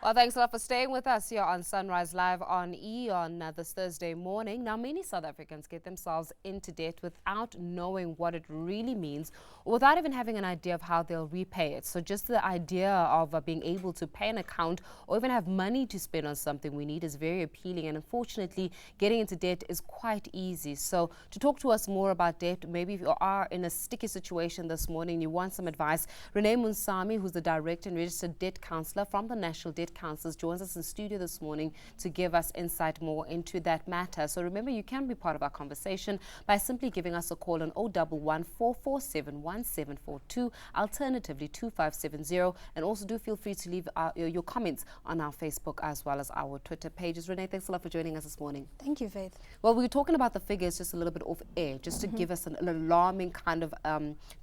Well, thanks a lot for staying with us here on Sunrise Live on E on this Thursday morning. Now, many South Africans get themselves into debt without knowing what it really means, or without even having an idea of how they'll repay it. So just the idea of being able to pay an account or even have money to spend on something we need is very appealing. And unfortunately, getting into debt is quite easy. So to talk to us more about debt, maybe if you are in a sticky situation this morning, you want some advice, Rene Moonsamy, who's the Director and Registered Debt Counsellor from the National Debt Counsellors, joins us in studio this morning to give us insight more into that matter. So remember, you can be part of our conversation by simply giving us a call on 011 447 1742, alternatively 2570, and also do feel free to leave your comments on our Facebook as well as our Twitter pages. Rene, thanks a lot for joining us this morning. Thank you, Faith. Well, we were talking about the figures just a little bit off air, just to give us an alarming kind of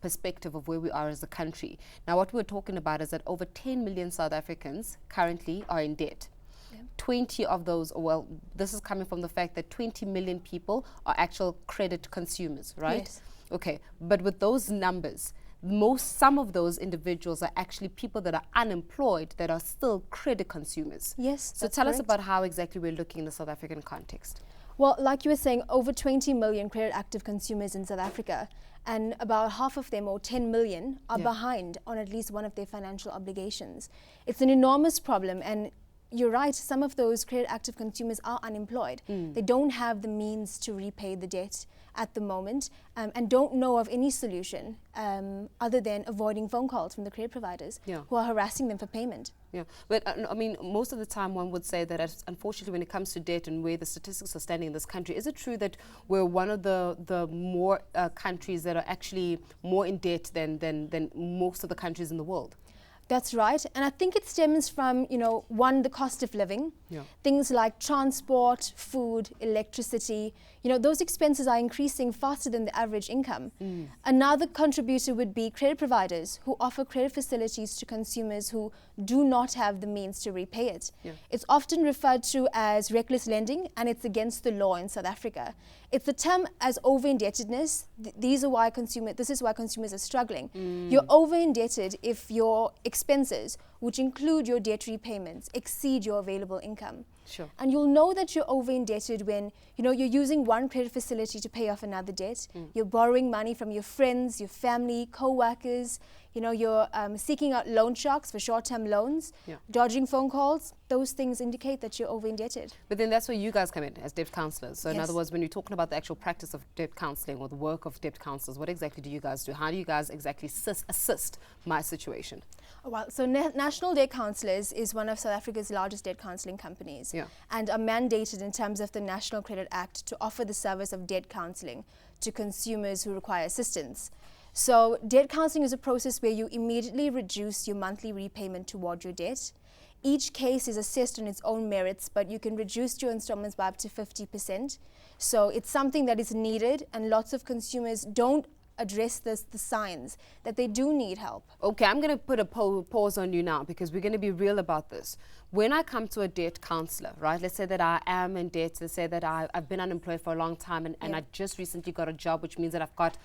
perspective of where we are as a country. Now, what we're talking about is that over 10 million South Africans currently are in debt. 20 of those, well, this is coming from the fact that 20 million people are actual credit consumers, right? Yes. Okay, but with those numbers, some of those individuals are actually people that are unemployed that are still credit consumers. Yes. So tell us about how exactly we're looking in the South African context. Well, like you were saying, over 20 million credit active consumers in South Africa, and about half of them, or 10 million, are behind on at least one of their financial obligations. It's an enormous problem, and you're right, some of those credit active consumers are unemployed. They don't have the means to repay the debt at the moment, and don't know of any solution other than avoiding phone calls from the credit providers who are harassing them for payment. Yeah, but I mean, most of the time one would say that unfortunately when it comes to debt and where the statistics are standing in this country, is it true that we're one of the more countries that are actually more in debt than most of the countries in the world? That's right, and I think it stems from, one, the cost of living, things like transport, food, electricity. Those expenses are increasing faster than the average income. Another contributor would be credit providers who offer credit facilities to consumers who do not have the means to repay it. It's often referred to as reckless lending, and it's against the law in South Africa. It's the term as over-indebtedness. This is why consumers are struggling. You're over-indebted if your expenses, which include your debt repayments, exceed your available income. Sure. And you'll know that you're over-indebted when, you're using one credit facility to pay off another debt. You're borrowing money from your friends, your family, co-workers. You're seeking out loan sharks for short-term loans, dodging phone calls. Those things indicate that you're over-indebted. But then that's where you guys come in as debt counselors. So in other words, when you're talking about the actual practice of debt counseling or the work of debt counselors, what exactly do you guys do? How do you guys exactly assist my situation? Well, so National Debt Counsellors is one of South Africa's largest debt counselling companies and are mandated in terms of the National Credit Act to offer the service of debt counselling to consumers who require assistance. So debt counselling is a process where you immediately reduce your monthly repayment toward your debt. Each case is assessed on its own merits, but you can reduce your installments by up to 50%. So it's something that is needed, and lots of consumers don't address the signs that they do need help. Okay, I'm going to put a pause on you now because we're going to be real about this. When I come to a debt counsellor, right, let's say that I am in debt, let's say that I've been unemployed for a long time and I just recently got a job, which means that I've got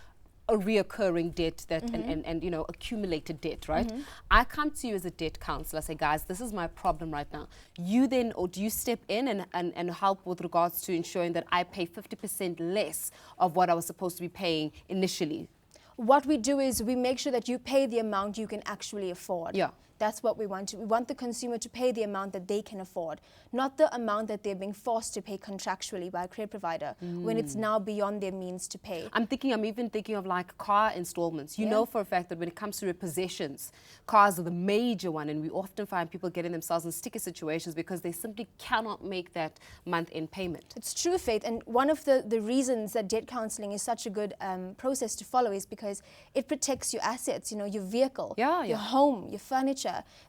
a reoccurring debt that and accumulated debt, right? I come to you as a debt counselor, say, guys, this is my problem right now. You then, or do you step in and help with regards to ensuring that I pay 50% less of what I was supposed to be paying initially? What we do is we make sure that you pay the amount you can actually afford. Yeah. That's what we want. We want the consumer to pay the amount that they can afford, not the amount that they're being forced to pay contractually by a credit provider when it's now beyond their means to pay. I'm even thinking of like car installments. You know for a fact that when it comes to repossessions, cars are the major one, and we often find people getting themselves in sticky situations because they simply cannot make that month-end payment. It's true, Faith, and one of the reasons that debt counselling is such a good process to follow is because it protects your assets, your vehicle, your home, your furniture,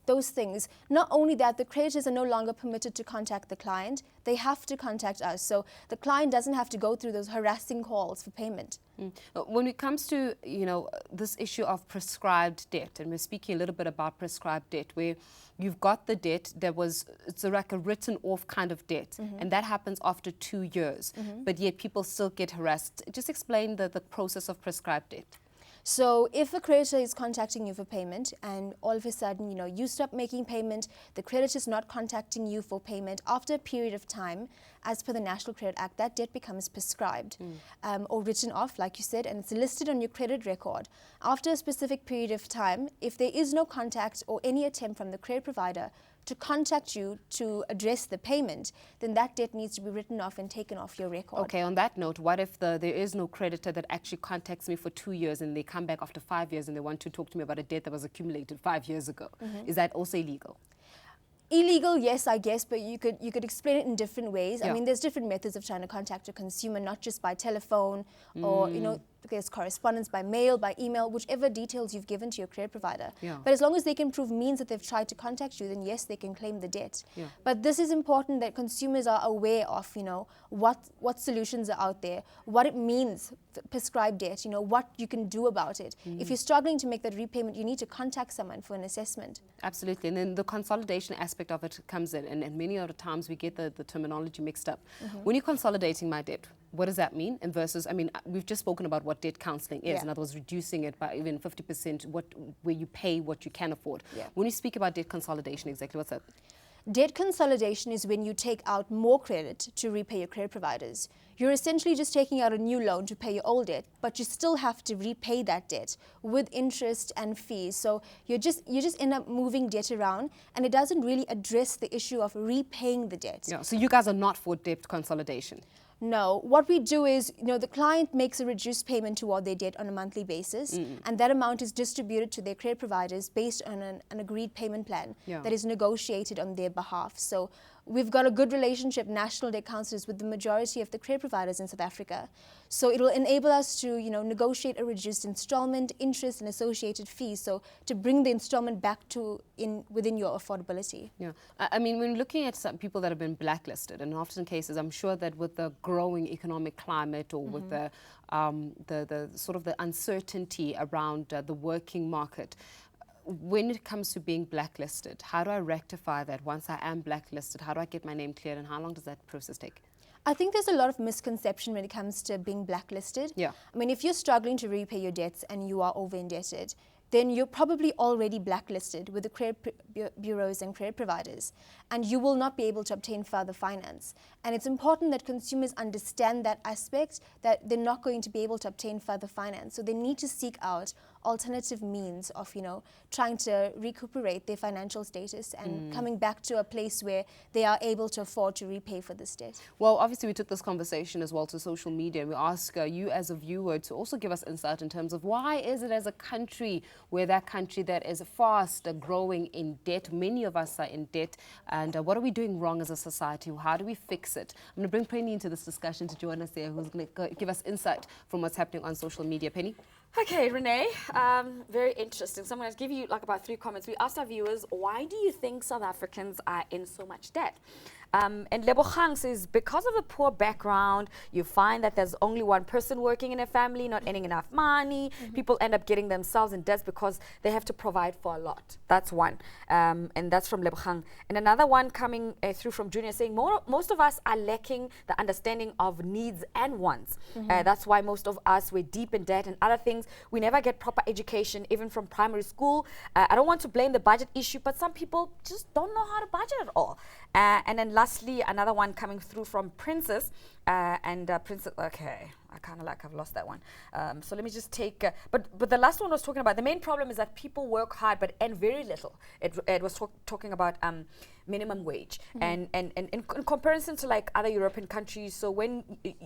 those things. Not only that, the creditors are no longer permitted to contact the client. They have to contact us. So the client doesn't have to go through those harassing calls for payment. When it comes to, this issue of prescribed debt, and we're speaking a little bit about prescribed debt, where you've got the debt that it's like a written off kind of debt, and that happens after 2 years, but yet people still get harassed. Just explain the process of prescribed debt. So if a creditor is contacting you for payment and all of a sudden, you stop making payment, the creditor is not contacting you for payment, after a period of time, as per the National Credit Act, that debt becomes prescribed or written off, like you said, and it's listed on your credit record. After a specific period of time, if there is no contact or any attempt from the credit provider to contact you to address the payment, then that debt needs to be written off and taken off your record. Okay, on that note, what if there is no creditor that actually contacts me for 2 years and they come back after 5 years and they want to talk to me about a debt that was accumulated 5 years ago? Is that also illegal? Illegal, yes, I guess, but you could explain it in different ways. Yeah. I mean, there's different methods of trying to contact a consumer, not just by telephone or, there's correspondence by mail, by email, whichever details you've given to your credit provider. Yeah. But as long as they can prove means that they've tried to contact you, then yes, they can claim the debt. Yeah. But this is important that consumers are aware of, what solutions are out there, what it means, prescribed debt, what you can do about it. If you're struggling to make that repayment, you need to contact someone for an assessment. Absolutely. And then the consolidation aspect of it comes in, and many other times we get the terminology mixed up. When you're consolidating my debt, what does that mean? And versus, we've just spoken about what debt counselling is, in other words, reducing it by even 50%, where you pay what you can afford. Yeah. When you speak about debt consolidation, exactly what's that? Debt consolidation is when you take out more credit to repay your credit providers. You're essentially just taking out a new loan to pay your old debt, but you still have to repay that debt with interest and fees. So you just end up moving debt around, and it doesn't really address the issue of repaying the debt. Yeah. So you guys are not for debt consolidation? No, what we do is, the client makes a reduced payment toward their debt on a monthly basis, and that amount is distributed to their credit providers based on an agreed payment plan that is negotiated on their behalf. So we've got a good relationship, National Debt Counsellors, with the majority of the credit providers in South Africa. So it will enable us to, negotiate a reduced installment, interest, and associated fees, so to bring the installment back to within your affordability. Yeah, when looking at some people that have been blacklisted, and often cases, I'm sure that with the growing economic climate or with the sort of the uncertainty around the working market, when it comes to being blacklisted, how do I rectify that once I am blacklisted? How do I get my name cleared, and how long does that process take? I think there's a lot of misconception when it comes to being blacklisted. Yeah. If you're struggling to repay your debts and you are over indebted, then you're probably already blacklisted with the credit bureaus and credit providers, and you will not be able to obtain further finance. And it's important that consumers understand that aspect, that they're not going to be able to obtain further finance. So they need to seek out alternative means of, trying to recuperate their financial status and coming back to a place where they are able to afford to repay for this debt. Well, obviously we took this conversation as well to social media, and we ask you as a viewer to also give us insight in terms of why is it as a country, we're that country that is fast growing in debt. Many of us are in debt, and what are we doing wrong as a society? How do we fix it? I'm going to bring Penny into this discussion to join us there, who's going to give us insight from what's happening on social media. Penny? Okay, Rene, very interesting. So I'm going to give you about 3 comments. We asked our viewers, why do you think South Africans are in so much debt? And Lebogang says, because of the poor background, you find that there's only one person working in a family, not earning enough money. People end up getting themselves in debt because they have to provide for a lot. That's one. And that's from Lebogang. And another one coming through from Junior saying, most of us are lacking the understanding of needs and wants. That's why most of us, we're deep in debt and other things. We never get proper education, even from primary school. I don't want to blame the budget issue, but some people just don't know how to budget at all. And then lastly, another one coming through from Princess. Princess, okay, I've lost that one. So let me just take, but the last one was talking about, the main problem is that people work hard but earn very little. It was talking about minimum wage. And in comparison to like other European countries, so when,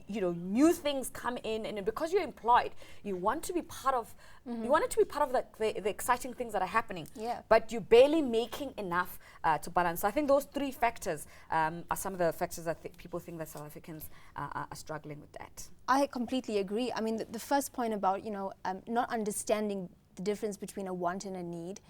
new things come in, and because you're employed, you want to be part of, you want it to be part of the exciting things that are happening. Yeah. But you're barely making enough to balance. So I think those 3 factors are some of the factors that people think that South Africans are struggling with that. I completely agree. The first point about, not understanding the difference between a want and a need.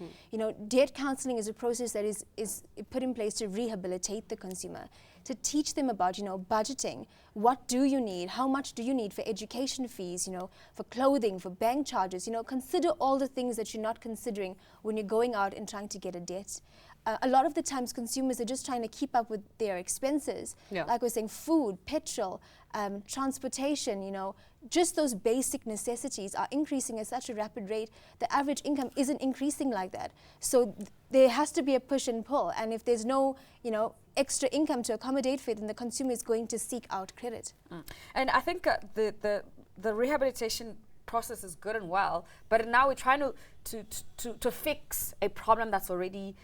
Debt counselling is a process that is put in place to rehabilitate the consumer, to teach them about, budgeting. What do you need? How much do you need for education fees, for clothing, for bank charges? Consider all the things that you're not considering when you're going out and trying to get a debt. a lot of the times consumers are just trying to keep up with their expenses. Yeah. Like we're saying, food, petrol, transportation, you know, just those basic necessities are increasing at such a rapid rate. The average income isn't increasing like that. So there has to be a push and pull. And if there's no, you know, extra income to accommodate for it, then the consumer is going to seek out credit. And I think the rehabilitation process is good and well, but now we're trying to fix a problem that's already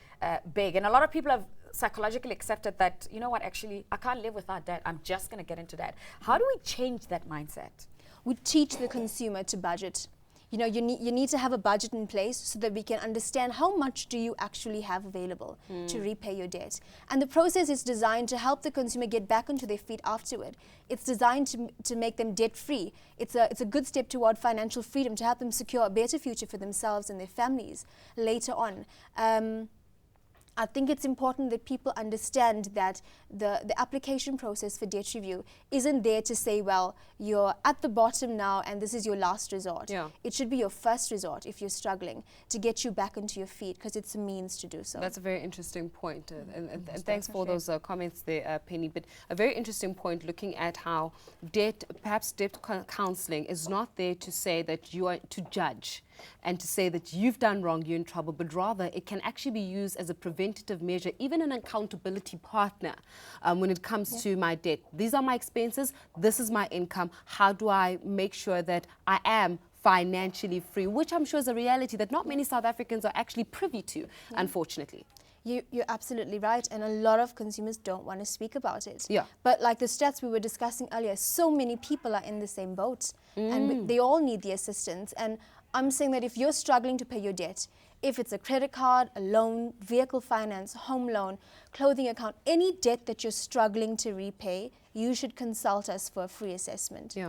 big. And a lot of people have psychologically accepted that, you know what, actually, I can't live without debt. I'm just going to get into debt. How do we change that mindset? We teach the consumer to budget. You know, you need to have a budget in place so that we can understand how much do you actually have available to repay your debt. And the process is designed to help the consumer get back onto their feet afterward. It's designed to make them debt-free. It's a good step toward financial freedom to help them secure a better future for themselves and their families later on. I think it's important that people understand that the application process for debt review isn't there to say, well, you're at the bottom now and this is your last resort. Yeah. It should be your first resort if you're struggling to get you back onto your feet, because it's a means to do so. That's a very interesting point. And thanks for those comments there, Penny. But a very interesting point looking at how perhaps debt counselling is not there to say that you are to judge and to say that you've done wrong, you're in trouble, but rather it can actually be used as a preventative measure, even an accountability partner when it comes to my debt. These are my expenses, this is my income. How do I make sure that I am financially free, which I'm sure is a reality that not many South Africans are actually privy to, unfortunately. You're absolutely right, and a lot of consumers don't want to speak about it. Yeah. But like the stats we were discussing earlier, so many people are in the same boat, and they all need the assistance. And I'm saying that if you're struggling to pay your debt, if it's a credit card, a loan, vehicle finance, home loan, clothing account, any debt that you're struggling to repay, you should consult us for a free assessment. Yeah.